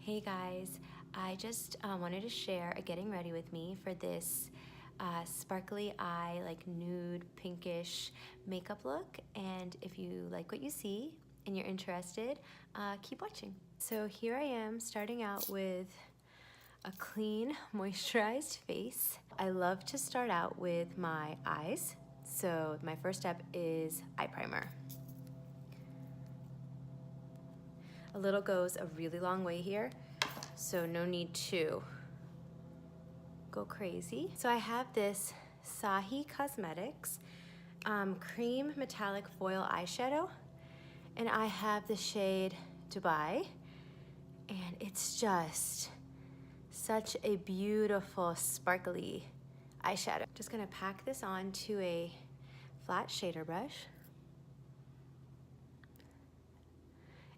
Hey guys, I just wanted to share a getting ready with me for this sparkly eye, like nude pinkish makeup look. And if you like what you see and you're interested, keep watching. So here I am starting out with a clean, moisturized face. I love to start out with my eyes. So my first step is eye primer. A little goes a really long way here, so no need to go crazy. So I have this Sahi Cosmetics cream metallic foil eyeshadow, and I have the shade Dubai, and it's just such a beautiful sparkly eyeshadow. Just gonna pack this onto a flat shader brush.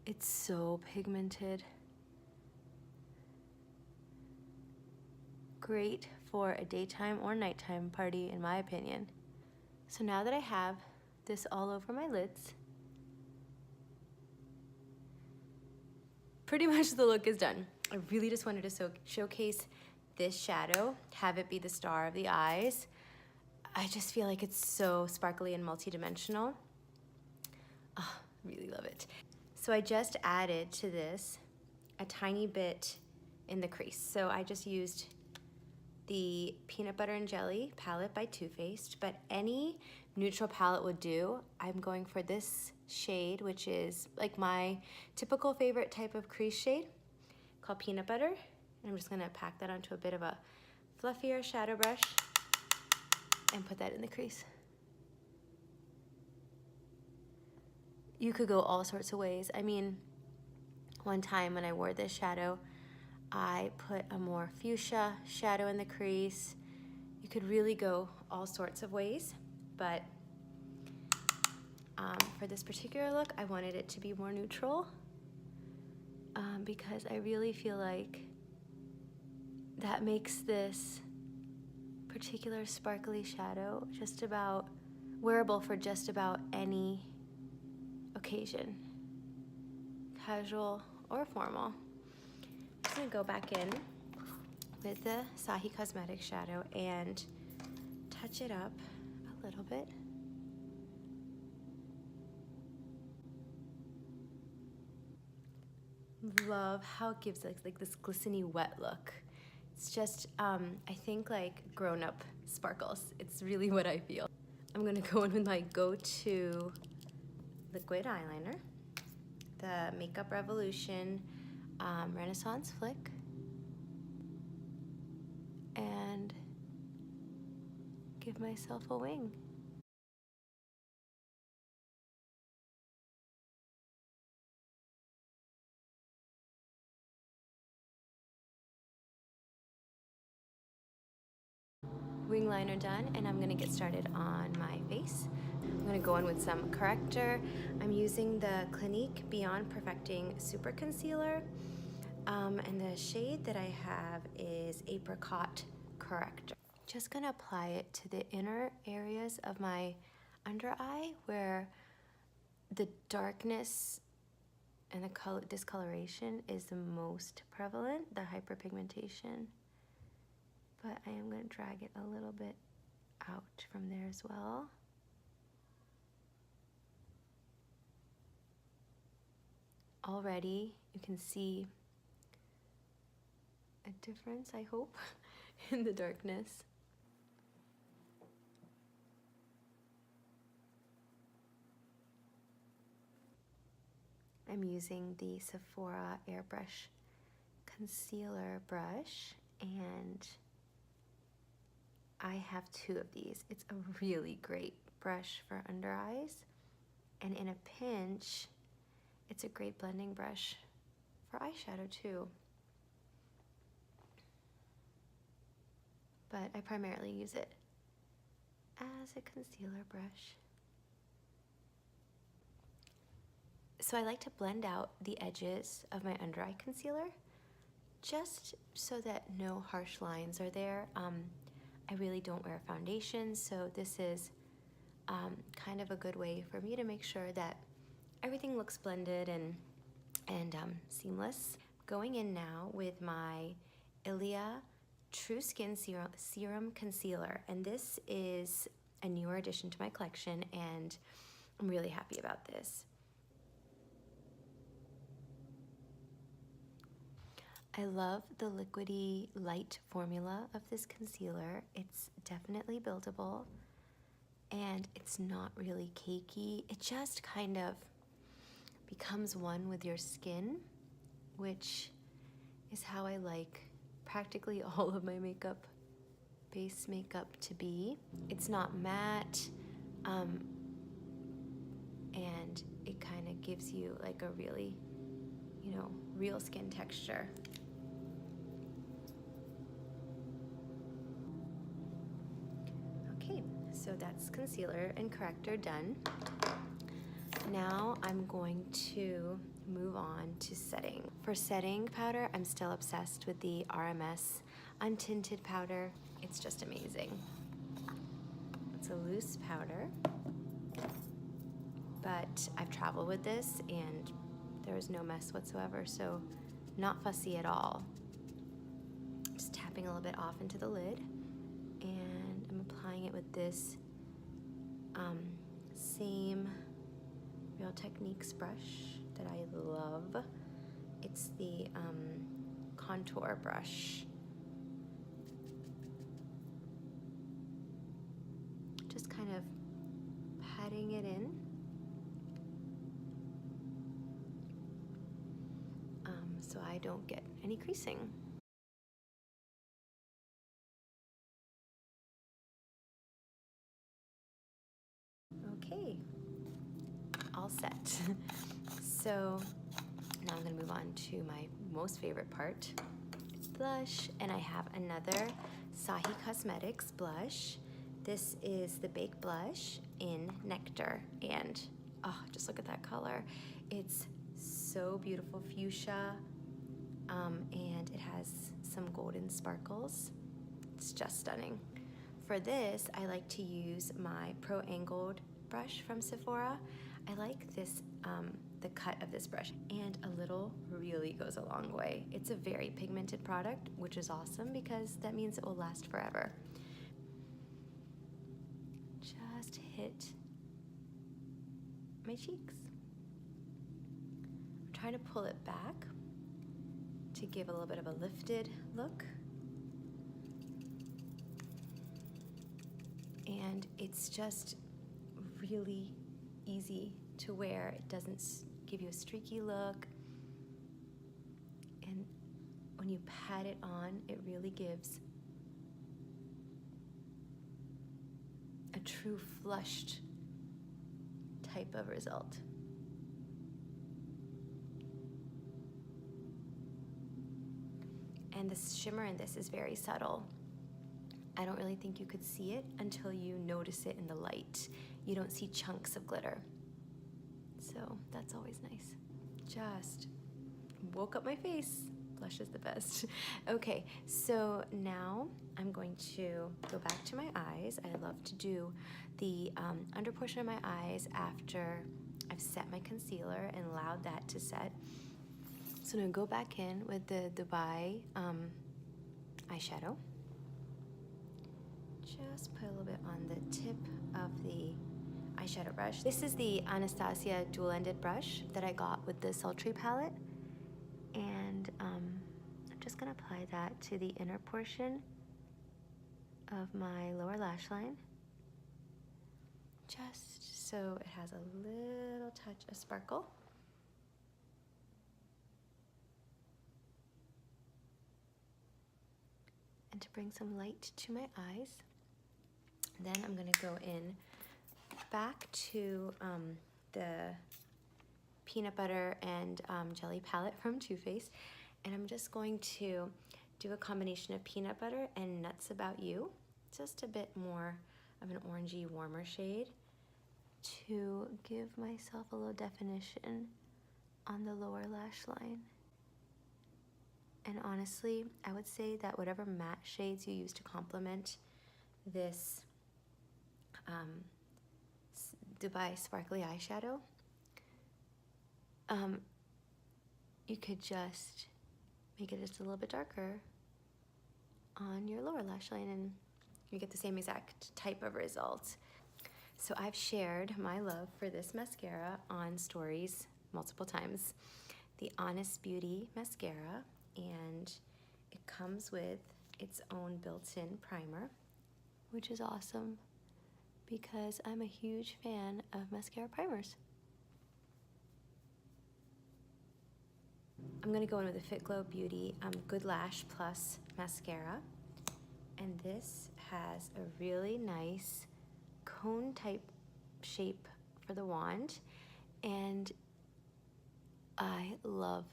It's so pigmented. Great for a daytime or nighttime party, in my opinion. So now that I have this all over my lids, pretty much the look is done. I really just wanted to showcase this shadow, have it be the star of the eyes. I just feel like it's so sparkly and multi-dimensional. Oh, really love it. So I just added to this a tiny bit in the crease. So I just used the Peanut Butter and Jelly palette by Too Faced, but any neutral palette would do. I'm going for this shade, which is like my typical favorite type of crease shade called Peanut Butter. And I'm just gonna pack that onto a bit of a fluffier shadow brush and put that in the crease. You could go all sorts of ways. I mean, one time when I wore this shadow, I put a more fuchsia shadow in the crease. You could really go all sorts of ways, but for this particular look, I wanted it to be more neutral because I really feel like that makes this particular sparkly shadow just about wearable for just about any occasion, casual or formal. I'm just gonna go back in with the Sahi Cosmetics shadow and touch it up a little bit. Love how it gives like this glistening wet look. It's just, I think like grown-up sparkles. It's really what I feel. I'm gonna go in with my go-to liquid eyeliner, the Makeup Revolution Renaissance Flick, and give myself a wing. Wing liner done, and I'm gonna get started on my face. I'm gonna go in with some corrector. I'm using the Clinique Beyond Perfecting Super Concealer, and the shade that I have is Apricot Corrector. Just gonna apply it to the inner areas of my under eye where the darkness and the discoloration is the most prevalent, the hyperpigmentation. But I am going to drag it a little bit out from there as well. Already you can see a difference, I hope, in the darkness. I'm using the Sephora Airbrush concealer brush, and I have two of these. It's a really great brush for under eyes, and in a pinch, it's a great blending brush for eyeshadow too. But I primarily use it as a concealer brush. So I like to blend out the edges of my under eye concealer just so that no harsh lines are there. I really don't wear foundation, so this is kind of a good way for me to make sure that everything looks blended and seamless. going in now with my Ilia True Skin Serum Concealer, and this is a newer addition to my collection, and I'm really happy about this. I love the liquidy light formula of this concealer. It's definitely buildable, and it's not really cakey. It just kind of becomes one with your skin, which is how I like practically all of my makeup, base makeup, to be. It's not matte, and it kind of gives you like a really, you know, real skin texture. Okay, so that's concealer and corrector done. Now I'm going to move on to setting. For setting powder, I'm still obsessed with the RMS untinted powder. It's just amazing. It's a loose powder, but I've traveled with this and there is no mess whatsoever, so not fussy at all. Just tapping a little bit off into the lid, and I'm applying it with this same Real Techniques brush that I love. It's the contour brush. Just kind of patting it in. So I don't get any creasing. Okay, all set. So now I'm gonna move on to my most favorite part, blush, and I have another Sahi Cosmetics blush. This is the Baked Blush in Nectar, and oh, just look at that color. It's so beautiful, fuchsia, and it has some golden sparkles. It's just stunning. For this, I like to use my Pro Angled brush from Sephora. I like this, the cut of this brush, and a little really goes a long way. It's a very pigmented product, which is awesome because that means it will last forever. Just hit my cheeks. I'm trying to pull it back to give a little bit of a lifted look. And it's just really easy to wear. It doesn't give you a streaky look. And when you pat it on, it really gives a true flushed type of result. And the shimmer in this is very subtle. I don't really think you could see it until you notice it in the light. You don't see chunks of glitter. So that's always nice. Just woke up my face. Blush is the best. Okay, so now I'm going to go back to my eyes. I love to do the under portion of my eyes after I've set my concealer and allowed that to set. So I'm gonna go back in with the Dubai eyeshadow. Just put a little bit on the tip of the eyeshadow brush. This is the Anastasia dual-ended brush that I got with the Sultry palette. And I'm just gonna apply that to the inner portion of my lower lash line, just so it has a little touch of sparkle. And to bring some light to my eyes. Then I'm gonna go in back to the peanut butter and jelly palette from Too Faced, and I'm just going to do a combination of peanut butter and Nuts About You, just a bit more of an orangey, warmer shade, to give myself a little definition on the lower lash line. And honestly, I would say that whatever matte shades you use to complement this Dubai sparkly eyeshadow, you could just make it just a little bit darker on your lower lash line, and you get the same exact type of result. So I've shared my love for this mascara on stories multiple times. The Honest Beauty mascara, and it comes with its own built-in primer, which is awesome because I'm a huge fan of mascara primers. I'm gonna go in with the Fit Glow Beauty Good Lash Plus mascara, and this has a really nice cone type shape for the wand, and I love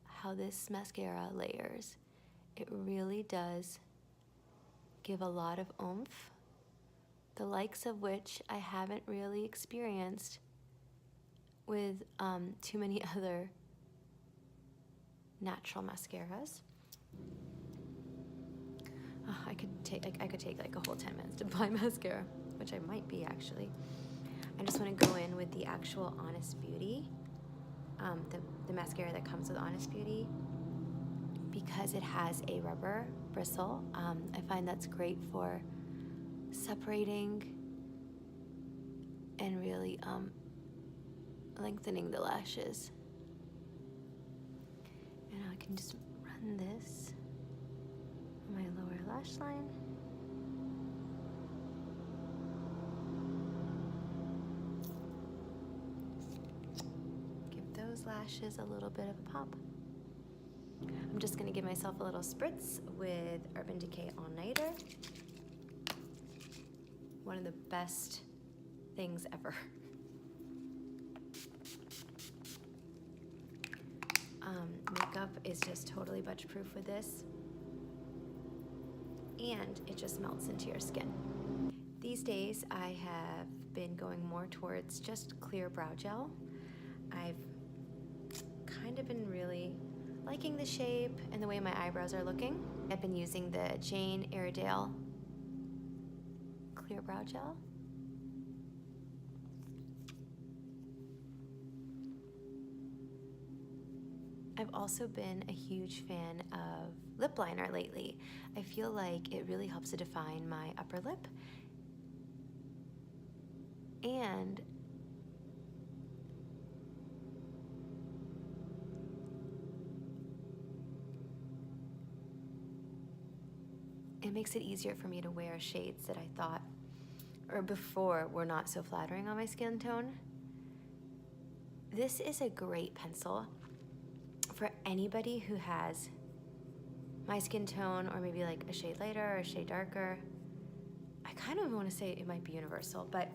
how this mascara layers. It really does give a lot of oomph, the likes of which I haven't really experienced with too many other natural mascaras. Oh, I could take like a whole 10 minutes to apply mascara, which I might be actually. I just want to go in with the actual Honest Beauty, the mascara that comes with Honest Beauty, because it has a rubber bristle. I find that's great for separating and really lengthening the lashes. And I can just run this on my lower lash line. Give those lashes a little bit of a pop. I'm just gonna give myself a little spritz with Urban Decay All Nighter. One of the best things ever. Makeup is just totally budge proof with this, and it just melts into your skin. These days I have been going more towards just clear brow gel. I've kind of been really liking the shape and the way my eyebrows are looking. I've been using the Jane Iredale clear brow gel. I've also been a huge fan of lip liner lately. I feel like it really helps to define my upper lip, and it makes it easier for me to wear shades that I thought, or before, were not so flattering on my skin tone. This is a great pencil for anybody who has my skin tone, or maybe like a shade lighter or a shade darker. I kind of want to say it might be universal, but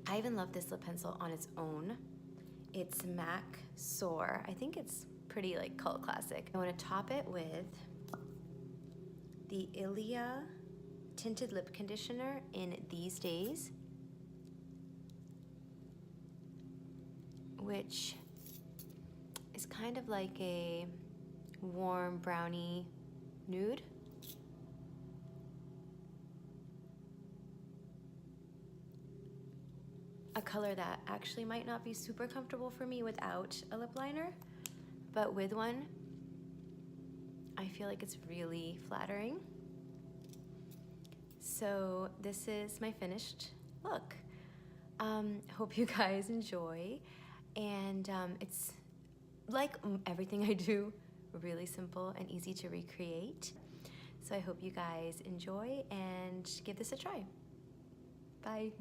I even love this lip pencil on its own. It's MAC Soar. I think it's pretty like cult classic. I want to top it with the Ilia Tinted Lip Conditioner in These Days, which is kind of like a warm brownie nude. A color that actually might not be super comfortable for me without a lip liner, but with one, I feel like it's really flattering. So this is my finished look. Hope you guys enjoy, and it's like everything I do, really simple and easy to recreate. So I hope you guys enjoy and give this a try. Bye.